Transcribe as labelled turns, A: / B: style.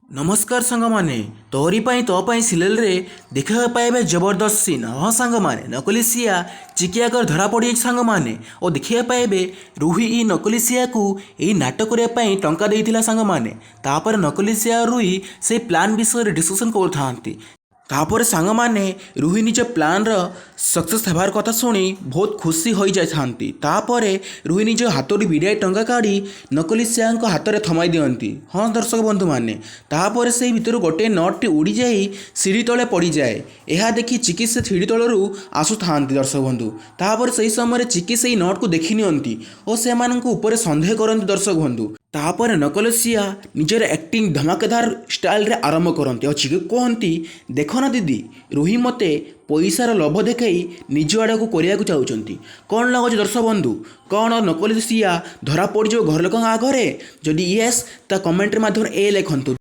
A: नमस्कार सांगमाने तोहरी पाई तो पाई सीरियल रे देखा पाइबे जबरदस्त सीन। हाँ सांगमाने नकली सिया चिकिया कर धरा पड़ी सांगमाने और देखा पाइबे रुही ई नकली सिया को यही नाटक करने टंका देइथिला सांगमाने। तापर नकली सिया रुही से प्लान विषय डिस्कसन करथांती। तापर सांगमाने रुही निज प्लान सक्सेस होबार कथा शुणी बहुत खुशी हो जाती। तापर रुही निज हाथ विड़ाई टंका काढ़ी नकली सिया हाथ में थमाई दियंती। हाँ दर्शक बंधु मैंने तापर से भितर गोटे नटटी उड़ी जाई सीढ़ी तले पड़ जाए। यह देखी चिकी से सीढ़ी तलू आसुता दर्शक बंधु। तापर से समय चिकी से नट को देखी नियंती और से सन्देह करती दर्शक बंधु। तापर नकलसिया निजर एक्टिंग धमाकेदार स्टाइल रे आरंभ करती और चिकी कहती देख ना दीदी रुही मते पैसार लोभ देखाई निज आड़ को करने चाहती। कौन लगुच दर्शक बंधु कौन नकलसिया धरा पड़ घर लोक आगे जदि येस ता कमेंट माध्यम ए लिखंतु।